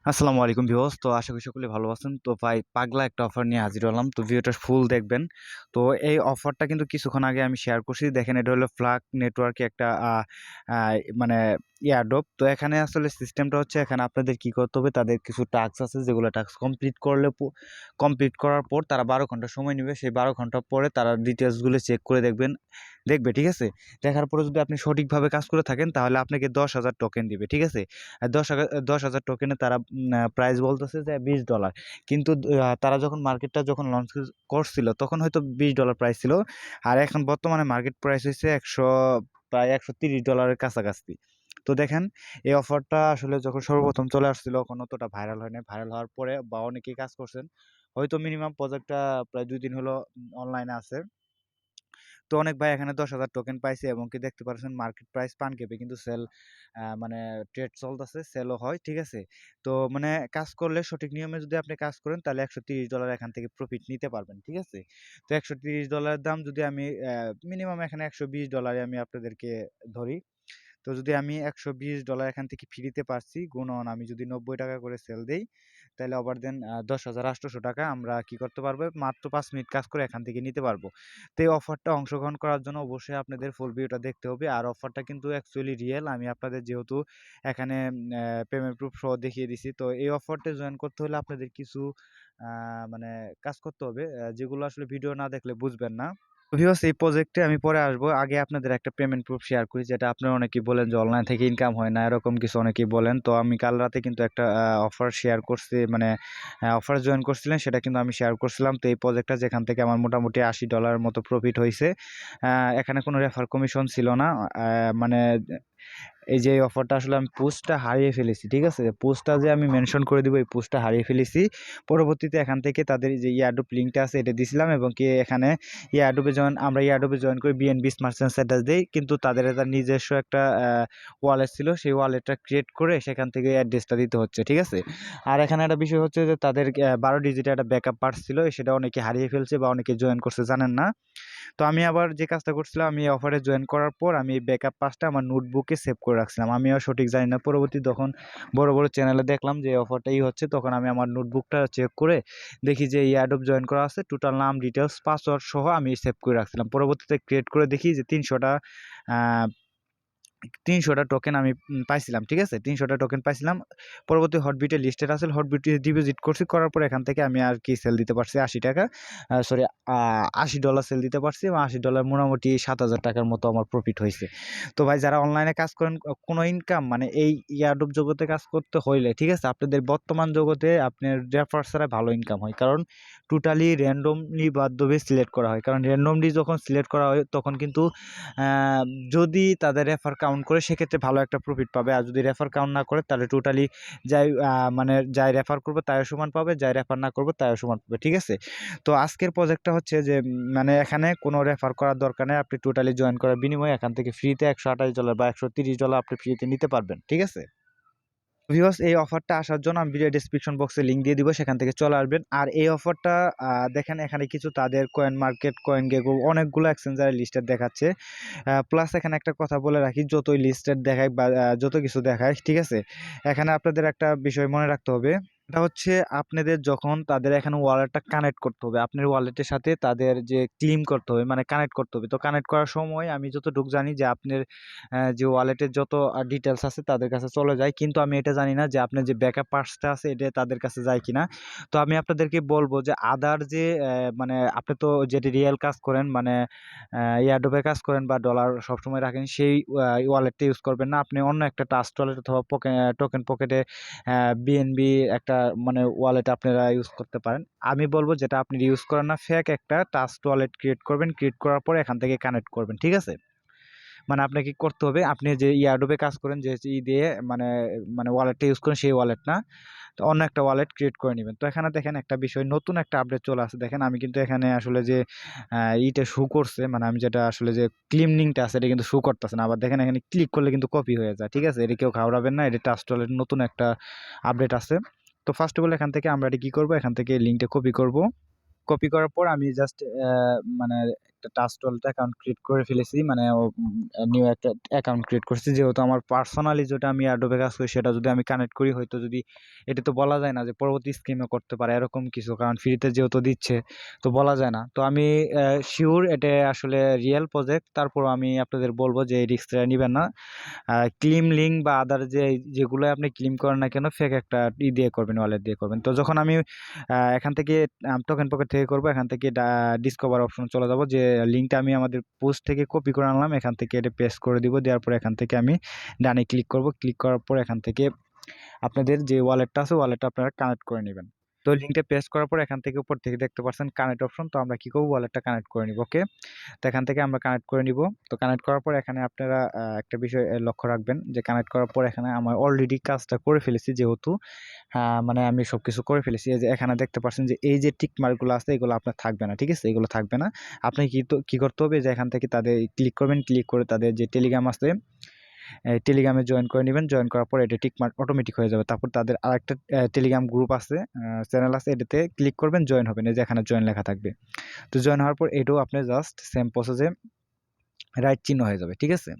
আসসালামু আলাইকুম ভিউয়ার্স। তো আশা করি সকলে ভালো আছেন। তো ভাই পাগলা একটা অফার নিয়ে হাজির হলাম। তো ভিডিওটা ফুল দেখবেন। তো এই অফারটা কিন্তু কিছুক্ষণ আগে আমি শেয়ার করছি। দেখেন এটা হলো ফ্লাক নেটওয়ার্কে একটা আ মানে এয়ারড্রপ। তো এখানে আসলে সিস্টেমটা হচ্ছে এখানে আপনাদের কি করতে হবে, তাদের কিছু টাস্ক আছে যেগুলো টাস্ক কমপ্লিট করার পর তারা ১২ ঘন্টা সময় নেবে। সেই ১২ ঘন্টা পরে তারা ডিটেইলসগুলো চেক করে দেখবে, ঠিক আছে? দেখার পরে যদি আপনি সঠিকভাবে কাজ করে থাকেন তাহলে আপনাকে ১০,০০০ টোকেন দিবে, ঠিক আছে? আর ১০,০০০ টোকেনে তারা প্রাইস বলতেছে যে $20, কিন্তু তারা যখন মার্কেটটা যখন লঞ্চ করছিল তখন হয়তো $20 প্রাইস ছিল। আর এখন বর্তমানে মার্কেট প্রাইস হইছে প্রায় $130 এর কাছাকাছি। তো দেখেন এই অফারটা আসলে যখন সর্বপ্রথম চলে আসছিল তখন অতটা ভাইরাল হয় নাই। ভাইরাল হওয়ার পরে বা অনেকেই কাজ করছেন। হয়তো মিনিমাম প্রজেক্টটা প্রায় ২ দিন হলো অনলাইনে আছে। তো অনেক ভাই এখানে ১০,০০০ টোকেন পাইছে এবং কি দেখতে পাচ্ছেন মার্কেট প্রাইস পান কেপে কিন্তু মানে ট্রেড চলতেছে, সেলও হয়, ঠিক আছে? তো মানে কাজ করলে সঠিক নিয়মে যদি আপনি কাজ করেন তাহলে $130 এখান থেকে প্রফিট নিতে পারবেন, ঠিক আছে? তো $130 দাম যদি আমি মিনিমাম এখানে $120 আমি আপনাদেরকে ধরি। তো যদি আমি $120 এখান থেকে ফ্রিতে পাচ্ছি, গুণন আমি যদি ৳৯০ করে সেল দেই, তাহলে ওভার দেন ৳১০,৮০০ আমরা কি করতে পারবো? মাত্র ৫ মিনিট কাজ করে এখান থেকে নিতে পারবো। তো এই অফারটা অংশগ্রহণ করার জন্য অবশ্যই আপনাদের ফুল ভিডিওটা দেখতে হবে। আর অফারটা কিন্তু অ্যাকচুয়ালি রিয়েল। আমি আপনাদের যেহেতু এখানে পেমেন্ট প্রুফ সহ দেখিয়ে দিছি। তো এই অফারটা জয়েন করতে হলে আপনাদের কিছু আ মানে কাজ করতে হবে, যেগুলো আসলে ভিডিও না দেখলে বুঝবেন না। ভিউয়ার্স এই প্রজেক্টে আমি পরে আসবো। আগে আপনাদের একটা পেমেন্ট প্রুফ শেয়ার করি, যেটা আপনারা অনেকেই বলেন যে অনলাইন থেকে ইনকাম হয় না, এরকম কিছু অনেকেই বলেন। তো আমি কাল রাতে কিন্তু একটা অফার শেয়ার করছি, মানে অফারে জয়েন করছিলেন সেটা কিন্তু আমি শেয়ার করছিলাম। তো এই প্রজেক্টটা যেখান থেকে আমার মোটামুটি $80 মতো প্রফিট হইছে। এখানে কোনো রেফার কমিশন ছিল না। মানে এই যে এই অফারটা আসলে আমি পোস্টটা হারিয়ে ফেলেছি, ঠিক আছে? পোস্টটা যে আমি মেনশন করে দিব এই পোস্টটা হারিয়ে ফেলেছি। পরবর্তীতে এখান থেকে তাদের যে এয়ারড্রপ লিঙ্কটা আছে এটা দিছিলাম এবং কি এখানে এয়ারড্রপে জয়েন করে বিএনবি স্মার্ট চেইন স্ট্যাটাস দেই। কিন্তু তাদের এটা নিজস্ব একটা ওয়ালেট ছিল। সেই ওয়ালেটটা ক্রিয়েট করে সেখান থেকে অ্যাড্রেসটা দিতে হচ্ছে, ঠিক আছে? আর এখানে একটা বিষয় হচ্ছে যে তাদের ১২ ডিজিটের একটা ব্যাকআপ পার্টস ছিল। সেটা অনেকে হারিয়ে ফেলছে বা অনেকে জয়েন করছে জানেন না। তো আমি আবার যে কাজটা করছিলাম, আমি অফারে জয়েন করার পর আমি ব্যাকআপ পাসটা আমার নোটবুকে সেভ করে রাখছিলাম। আমিও সঠিক জানি না। পরবর্তী যখন বড় চ্যানেলে দেখলাম যে অফারটা হচ্ছে, তখন আমি আমার নোটবুকটা চেক করে দেখি যে এয়ারড্রপ জয়েন করা আছে। টোটাল নাম, ডিটেইলস, পাসওয়ার্ড সহ আমি সেভ করে রাখছিলাম। পরবর্তীতে ক্রিয়েট করে দেখি যে আ ৩০০ টা টোকেন আমি পাইছিলাম, ঠিক আছে? ৩০০ টা টোকেন পাইছিলাম। পরবর্তী হটবিটে লিস্টেড আছে। হটবিটে ডিপোজিট করছি। করার পরে এখান থেকে আমি আর কি সেল দিতে পারছি ৳৮০, সরি, $৮০ সেল দিতে পারছি এবং $৮০ মোটামুটি ৳৭,০০০ র মতো আমার প্রফিট হইছে। তো ভাই যারা অনলাইনে কাজ করেন, কোনো ইনকাম মানে এই এয়ারড্রপ জগতে কাজ করতে হইলে, ঠিক আছে? আপনাদের বর্তমান জগতে আপনার রেফার ছাড়া ভালো ইনকাম হয়। কারণ টোটালি randomly বাধ্যবে সিলেক্ট করা হয়। কারণ randomly যখন সিলেক্ট করা হয় তখন কিন্তু আ যদি তাদের রেফার কাউন্ট করে সেক্ষেত্রে ভালো একটা প্রফিট পাবে। আর যদি রেফার কাউন্ট না করে তাহলে টোটালি মানে যাই রেফার করবে তাইও সমান পাবে, যাই রেফার না করবে তাইও সমান পাবে। ঠিক আছে? তো আজকের প্রজেক্টটা হচ্ছে যে মানে এখানে কোনো রেফার করার দরকার নেই। আপনি টোটালি জয়েন করার বিনিময়ে এখান থেকে ফ্রিতে $১২৮ বা $১৩০ আপনি ফ্রিতে নিতে পারবেন। ঠিক আছে? ভিউয়ার্স এই অফারটা আসার জন্য আমি ভিডিও ডেসক্রিপশন বক্সে লিংক দিয়ে দিব, সেখান থেকে চলে আসবেন। আর এই অফারটা দেখেন এখানে কিছু তাদের কয়েন মার্কেট, কয়েন গেগো অনেকগুলো এক্সচেঞ্জারের লিস্টেড দেখাচ্ছে। প্লাস এখানে একটা কথা বলে রাখি, যতই লিস্টেড দেখায় বা যত কিছু দেখায়, ঠিক আছে? এখানে আপনাদের একটা বিষয় মনে রাখতে হবে। এটা হচ্ছে আপনাদের যখন তাদের এখানে ওয়ালেটটা কানেক্ট করতে হবে। আপনার ওয়ালেটের সাথে তাদের যে ক্লেম করতে হবে, মানে কানেক্ট করতে হবে। তো কানেক্ট করার সময় আমি যতটুকু জানি যে আপনার যে ওয়ালেটের যত ডিটেইলস আছে তাদের কাছে চলে যায়। কিন্তু আমি এটা জানি না যে আপনার যে ব্যাকআপ পার্টসটা আছে এটা তাদের কাছে যায় কিনা। তো আমি আপনাদেরকে বলব যে আদার যে মানে আপনি তো যেটি রিয়েল কাজ করেন, মানে এয়ারড্রপে কাজ করেন বা ডলার সবসময় রাখেন, সেই ওয়ালেটটা ইউজ করবেন না। আপনি অন্য একটা ট্রাস্ট ওয়ালেট অথবা টোকেন পকেটে বিএনবি একটা মানে ওয়ালেট আপনারা ইউজ করতে পারেন। আমি বলব যেটা আপনি ইউজ করেন না, ফেক একটা ট্রাস্ট ওয়ালেট ক্রিয়েট করবেন। ক্রিয়েট করার পরে এখান থেকে কানেক্ট করবেন। ঠিক আছে? মানে আপনাকে কি করতে হবে, আপনি যে এয়ারড্রপে কাজ করেন, যে দিয়ে মানে ওয়ালেটটা ইউজ করেন সেই ওয়ালেট না। তো অন্য একটা ওয়ালেট ক্রিয়েট করে নিবেন। তো এখানে দেখেন একটা বিষয়, নতুন একটা আপডেট চলে আসছে। দেখেন আমি কিন্তু এখানে আসলে যে ইটা শো করছে, মানে আমি যেটা আসলে যে ক্লিনিংটা আছে এটা কিন্তু শো করতেছে না। আবার দেখেন এখানে ক্লিক করলে কিন্তু কপি হয়ে যায়। ঠিক আছে? এটা কেউ ঘাবড়াবেন না। এটা ট্রাস্ট ওয়ালেট নতুন একটা আপডেট আছে। তো ফার্স্ট অফ অল এখান থেকে আমরা এটা কি করব, এখান থেকে লিঙ্কটা কপি করব। কপি করার পর আমি জাস্ট মানে একটা ট্রাস্ট ওয়ালেট অ্যাকাউন্ট ক্রিয়েট করে ফেলেছি, মানে নিউ একটা অ্যাকাউন্ট ক্রিয়েট করছি, যেহেতু আমার পার্সোনালি যেটা আমি অ্যাডোবে কাজ করি সেটা যদি আমি কানেক্ট করি, হয়তো যদি এটা তো বলা যায় না যে পরবর্তী স্কিমে করতে পারে এরকম কিছু, কারণ ফ্রিতে যেহেতু দিচ্ছে তো বলা যায় না। তো আমি শিওর এটা আসলে রিয়েল প্রজেক্ট, তারপর আমি আপনাদের বলবো যে এই রিস্কটা নেবেন না। ক্লিম লিঙ্ক বা আদার যেগুলো আপনি ক্লেম করেন না কেন, ফেক একটা দিয়ে করবেন, ওয়ালেট দিয়ে করবেন। তো যখন আমি এখান থেকে টোকেন পকেট থেকে করবো, এখান থেকে ডিসকভার অপশন চলে যাব, যে লিঙ্কটা আমি আমাদের পোস্ট থেকে কপি করে আনলাম, এখান থেকে এটা পেস্ট করে দিব, দেওয়ার পর এখান থেকে আমি ডানে ক্লিক করব। ক্লিক করার পর এখান থেকে আপনাদের যে ওয়ালেটটা আছে ওয়ালেটটা আপনারা কানেক্ট করে নেবেন। তো লিঙ্কটা পেস্ট করার পর এখান থেকে উপর থেকে দেখতে পাচ্ছেন কানেক্ট অপশন, তো আমরা কি করবো, ওয়ালেটটা কানেক্ট করে নিব। ওকে, তো এখান থেকে আমরা কানেক্ট করে নিব। তো কানেক্ট করার পর এখানে আপনারা একটা বিষয় লক্ষ্য রাখবেন, যে কানেক্ট করার পর এখানে আমার অলরেডি কাজটা করে ফেলেছি, যেহেতু মানে আমি সবকিছু করে ফেলেছি। এই যে এখানে দেখতে পাচ্ছেন যে এই যে টিক মার্কগুলো আছে এগুলো আপনার থাকবে না, ঠিক আছে, এগুলো থাকবে না। আপনি কি করতে হবে, যে এখান থেকে তাদের ক্লিক করবেন, ক্লিক করে তাদের যে টেলিগ্রাম আছে টেলিগ্রামে জয়েন করে নেবেন। জয়েন করার পর এটা টিক মার্ক অটোমেটিক হয়ে যাবে। তারপর তাদের আরেকটা টেলিগ্রাম গ্রুপ আছে, চ্যানেল আছে, এটাতে ক্লিক করবেন, জয়েন হবেন, এই যে এখানে জয়েন লেখা থাকবে। তো জয়েন হওয়ার পর এটাও আপনি জাস্ট সেম প্রসেসে রাইট চিহ্ন হয়ে যাবে, ঠিক আছে।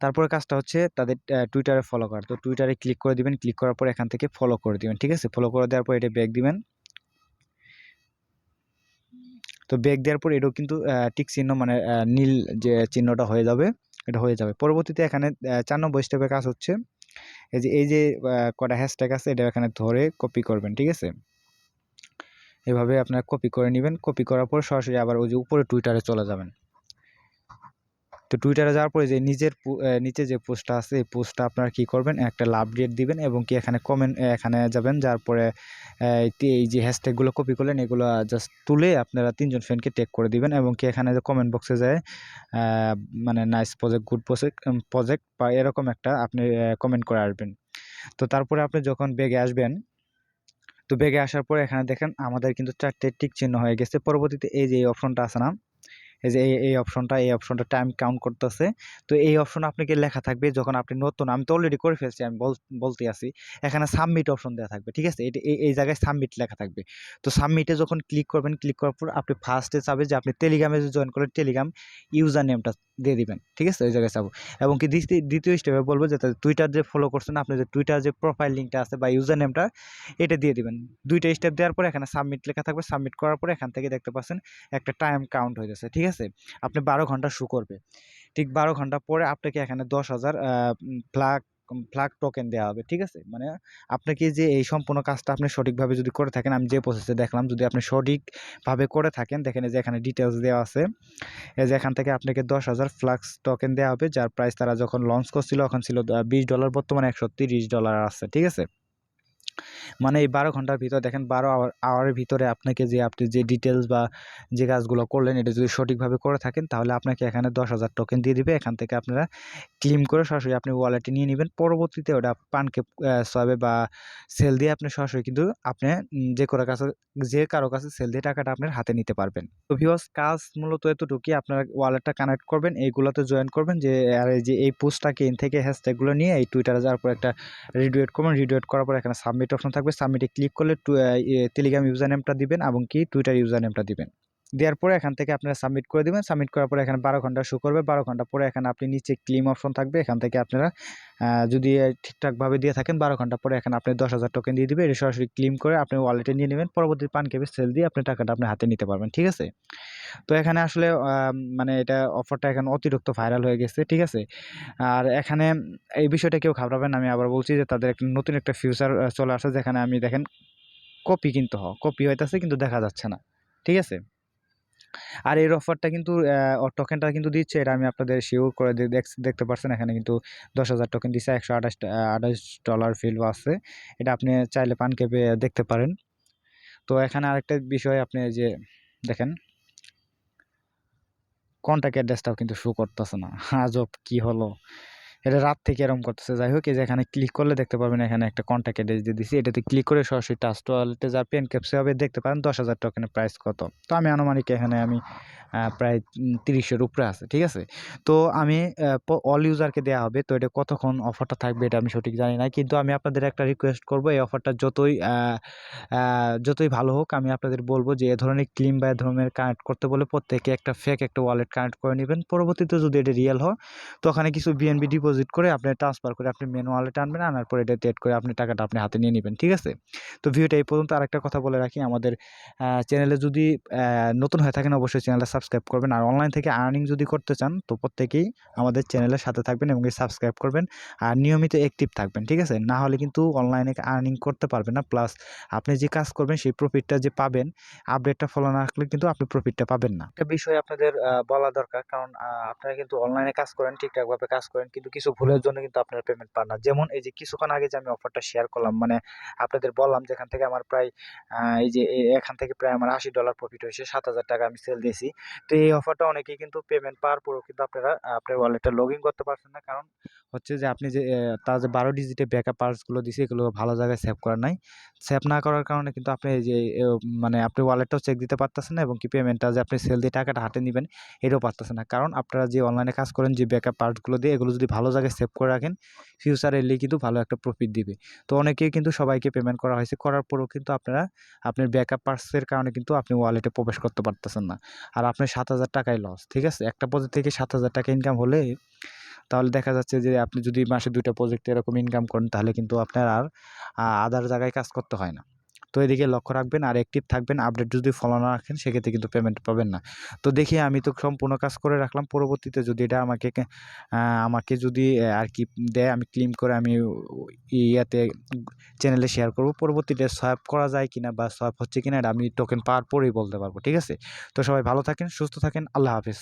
তারপরে কাজটা হচ্ছে তাদের টুইটারে ফলো করা। তো টুইটারে ক্লিক করে দিবেন, ক্লিক করার পর এখান থেকে ফলো করে দিবেন, ঠিক আছে। ফলো করে দেওয়ার পর এটা ব্যাক দিবেন। তো ব্যাক দেওয়ার পর এটাও কিন্তু টিক চিহ্ন, মানে নীল যে চিহ্নটা হয়ে যাবে, এটা হয়ে যাবে। পরবর্তীতে এখানে 4 নম্বর স্টেপে কাজ হচ্ছে, এই যে কটা হ্যাশট্যাগ আছে এটা এখানে ধরে কপি করবেন, ঠিক আছে। এভাবে আপনারা কপি করে নেবেন। কপি করার পর সরাসরি আবার ওই যে উপরে টুইটারে চলে যাবেন। তো টুইটারে যাওয়ার পরে যে নিচে যে পোস্টটা আছে এই পোস্টটা আপনারা কি করবেন, একটা লাভ রেট দিবেন, এবং কি এখানে কমেন্ট, এখানে যাবেন, যার পরে এই যে হ্যাশট্যাগুলো কপি করলেন এগুলো জাস্ট তুলে আপনারা 3জন ফ্রেন্ডকে ট্যাগ করে দিবেন, এবং কি এখানে যে কমেন্ট বক্সে যায় মানে নাইস প্রজেক্ট, গুড প্রজেক্ট বা এরকম একটা আপনি কমেন্ট করে আসবেন। তো তারপরে আপনি যখন বেগে আসবেন, তো বেগে আসার পরে এখানে দেখেন আমাদের কিন্তু 4টে টিক চিহ্ন হয়ে গেছে। পরবর্তীতে এই যে এই অপশনটা আছে না, এই যে এই অপশনটা টাইম কাউন্ট করতেছে। তো এই অপশন আপনাকে লেখা থাকবে যখন আপনি নতুন, আমি তো অলরেডি করে ফেলছি, আমি বলতে আছি, এখানে সাবমিট অপশন দেওয়া থাকবে, ঠিক আছে। এই জায়গায় সাবমিট লেখা থাকবে। তো সাবমিটে যখন ক্লিক করবেন, ক্লিক করার পর আপনি ফার্স্টে চাবে যে আপনি টেলিগ্রামে জয়েন করলেন, টেলিগ্রাম ইউজার নেমটা দিয়ে দিবেন, ঠিক আছে, ওই জায়গায় চাবো। এবং কি দ্বিতীয় স্টেপে বলবো যে টুইটার যে ফলো করছেন আপনি, যে টুইটার যে প্রোফাইল লিঙ্কটা আছে বা ইউজার নেমটা এটা দিয়ে দিবেন। 2টা স্টেপ দেওয়ার পরে এখানে সাবমিট লেখা থাকবে। সাবমিট করার পরে এখান থেকে দেখতে পাচ্ছেন একটা টাইম কাউন্ট হয়ে যাচ্ছে, ঠিক আছে। আপনি 12 ঘন্টা শো করবে। ঠিক 12 ঘন্টা পরে আপনাকে এখানে 10,000 ফ্ল্যাগ ফ্ল্যাগ টোকেন দেওয়া হবে, ঠিক আছে। মানে আপনাকে যে এই সম্পূর্ণ কাজটা আপনি সঠিকভাবে যদি করে থাকেন, আমি যে প্রসেসে দেখলাম, যদি আপনি সঠিকভাবে করে থাকেন, দেখেন যে এখানে ডিটেলস দেওয়া আছে, এই যে এখান থেকে আপনাকে 10,000 ফ্লাক্স টোকেন দেওয়া হবে, যার প্রাইস তারা যখন লঞ্চ করছিল তখন ছিল $20, বর্তমানে $130 আছে, ঠিক আছে। মানে এই 12 ঘন্টার ভিতর দেখেন 12 আওয়ারের ভিতরে আপনাকে আপনি যে ডিটেলস বা যে কাজগুলো করলেন এটা যদি সঠিকভাবে করে থাকেন, তাহলে আপনাকে এখানে 10,000 টোকেন দিয়ে দিবে। এখান থেকে আপনারা ক্লেম করে সরাসরি আপনি ওয়ালেটে নিয়ে নেবেন। পরবর্তীতে ওটা পানকে সোয়াবে বা সেল দিয়ে আপনি সরাসরি কিন্তু আপনি যে কারো কাছে সেল দিয়ে টাকাটা আপনার হাতে নিতে পারবেন। তো ভিউয়ার্স, কাজ মূলত এতটুকুই। আপনারা ওয়ালেটটা কানেক্ট করবেন, এইগুলোতে জয়েন করবেন, যে আর এই যে এই পোস্টটাকে ইন থেকে হ্যাশট্যাগুলো নিয়ে এই টুইটারে যাওয়ার পর একটা রিডুয়েট করবেন। রিডুয়েট করার পর এখানে সাবমিট অপশন থাকবে। সাবমিটে ক্লিক করলে টেলিগ্রাম ইউজার নেমটা দিবেন এবং কি টুইটার ইউজার নেমটা দিবেন। দেওয়ার পরে এখান থেকে আপনারা সাবমিট করে দিবেন। সাবমিট করার পরে এখানে 12 ঘন্টা শো করবে। 12 ঘন্টা পরে এখানে আপনি নিচে ক্লেম অপশন থাকবে, এখান থেকে আপনারা যদি ঠিকঠাকভাবে দিয়ে থাকেন 12 ঘন্টা পরে এখানে আপনি 10,000 টোকেন দিয়ে দিবে। এটা সরাসরি ক্লেম করে আপনি ওয়ালেটে নিয়ে নেবেন। পরবর্তী পানকেবে সেল দিয়ে আপনি টাকাটা আপনি হাতে নিতে পারবেন, ঠিক আছে। তো এখানে আসলে মানে এটা অফারটা এখন অতিরিক্ত ভাইরাল হয়ে গেছে, ঠিক আছে। আর এখানে এই বিষয়টা কেউ ঘাবড়াবেন, আমি আবার বলছি যে তাদের নতুন একটা ফিউচার চলে আসে, যেখানে আমি দেখেন কপি কিন্তু কপি হইতেছে কিন্তু দেখা যাচ্ছে না, ঠিক আছে। আর এর অফারটা কিন্তু টোকেনটা কিন্তু দিচ্ছে, এটা আমি আপনাদের শিওর করে দেখতে পাচ্ছেন। এখানে কিন্তু 10,000 টোকেন দিচ্ছে, $128 ভ্যালু আছে। এটা আপনি চাইলে পানকেপে দেখতে পারেন। তো এখানে আরেকটা বিষয়, আপনি যে দেখেন কন্ট্যাক্ট অ্যাড্রেসটাও কিন্তু শো করতেছে না, আজব কি হলো, এটা রাত থেকে এরকম করতেছে। যাই হোক, এই যে এখানে ক্লিক করলে দেখতে পাবেন এখানে একটা কন্ট্যাক্ট অ্যাড্রেস দিয়ে দিচ্ছি, এটাতে ক্লিক করে সরাসরি ট্রাস্ট ওয়ালেটে যা পেন ক্যাপসে হবে দেখতে পারেন 10,000 টোকেনের প্রাইস কত। তো আমি আনুমানিক এখানে আমি প্রায় 30-এর উপরে আছে, ঠিক আছে? তো আমি অল ইউজারকে দেওয়া হবে, তো এটা কতক্ষণ অফারটা থাকবে এটা আমি সঠিক জানি না, কিন্তু আমি আপনাদের একটা রিকোয়েস্ট করবো, এই অফারটা যতই ভালো হোক আমি আপনাদের বলবো যে এ ধরনের ক্লিম বা এ ধরনের কানেক্ট করতে বলে প্রত্যেকে একটা ফেক একটা ওয়ালেট কানেক্ট করে নেবেন। পরবর্তীতে যদি এটা রিয়েল হয় তো ওখানে কিছু বিএনবি ডিপোজিট করে আপনি ট্রান্সফার করে আপনি মেন ওয়ালেটে আনবেন, আনার পরে এটা ডেট করে আপনি টাকাটা আপনি হাতে নিয়ে নেবেন, ঠিক আছে? তো ভিডিওটা এই পর্যন্ত। আরেকটা কথা বলে রাখি, আমাদের চ্যানেলে যদি নতুন হয়ে থাকেন অবশ্যই চ্যানেলটা সাবস্ক্রাইব করবেন, আর অনলাইন থেকে আর্নিং যদি করতে চান তো প্রত্যেকেই আমাদের চ্যানেলের সাথে থাকবেন এবং সাবস্ক্রাইব করবেন আর নিয়মিত অ্যাক্টিভ থাকবেন, ঠিক আছে? না হলে কিন্তু অনলাইনে আর্নিং করতে পারবেন না, প্লাস আপনি যে কাজ করবেন সেই প্রফিটটা যে পাবেন, আপডেটটা ফলো না রাখলে কিন্তু আপনি প্রফিটটা পাবেন না। একটা বিষয় আপনাদের বলা দরকার, কারণ আপনারা কিন্তু অনলাইনে কাজ করেন, ঠিকঠাকভাবে কাজ করেন, কিন্তু কিছু ভুলের জন্য কিন্তু আপনারা পেমেন্ট পান না। যেমন এই যে কিছুক্ষণ আগে যে আমি অফারটা শেয়ার করলাম, মানে আপনাদের বললাম যেখান থেকে আমার প্রায় এই যে এখান থেকে প্রায় আমার $80 প্রফিট হয়েছে, 7,000 টাকা আমি সেল দিয়েছি। তো এই অফারটা অনেকেই কিন্তু পেমেন্ট পাওয়ার পরেও কিন্তু আপনারা আপনার ওয়ালেটটা লগ ইন করতে পারছেন না, কারণ হচ্ছে যে আপনি যে তার যে 12 ডিজিটের ব্যাকআপ পার্টসগুলো দিছে এগুলো ভালো জায়গায় সেভ করা নাই। সেভ না করার কারণে কিন্তু আপনি এই যে মানে আপনি ওয়ালেটটাও চেক দিতে পারতেছেন না এবং কি পেমেন্টটা যে আপনি সেল দিয়ে টাকাটা হাতে নিবেন এটাও পারতেছেন না। কারণ আপনারা যে অনলাইনে কাজ করেন যে ব্যাকআপ পার্টসগুলো দিয়ে এগুলো যদি ভালো জায়গায় সেভ করে রাখেন, ফিউচারে এলেই কিন্তু ভালো একটা প্রফিট দিবে। তো অনেকেই কিন্তু সবাইকে পেমেন্ট করা হয়েছে, করার পরেও কিন্তু আপনারা আপনার ব্যাকআপ পার্টসের কারণে কিন্তু আপনি ওয়ালেটে প্রবেশ করতে পারতেছেন না। আর আপনার 7,000 টাকাই লস, ঠিক আছে? একটা প্রজেক্ট থেকে 7,000 টাকা ইনকাম হলে তাহলে দেখা যাচ্ছে যে আপনি যদি মাসে 2 টা প্রজেক্টে এরকম ইনকাম করেন তাহলে কিন্তু আপনার আর আদার জায়গায় কাজ করতে হয় না। তো এদিকে লক্ষ্য রাখবেন আর অ্যাক্টিভ থাকবেন। আপডেট যদি ফলো না রাখেন সেক্ষেত্রে কিন্তু পেমেন্ট পাবেন না। তো দেখি আমি তো সম্পূর্ণ কাজ করে রাখলাম। পরবর্তীতে যদি এটা আমাকে যদি আর কি দেয় আমি ক্লেম করে আমি ইয়াতে চ্যানেলে শেয়ার করব। পরবর্তীতে সোয়াপ করা যায় কিনা বা সোয়াপ হচ্ছে কিনা এটা আমি টোকেন পাওয়ার পরেই বলতে পারবো। ঠিক আছে? তো সবাই ভালো থাকেন, সুস্থ থাকেন। আল্লাহ হাফেজ।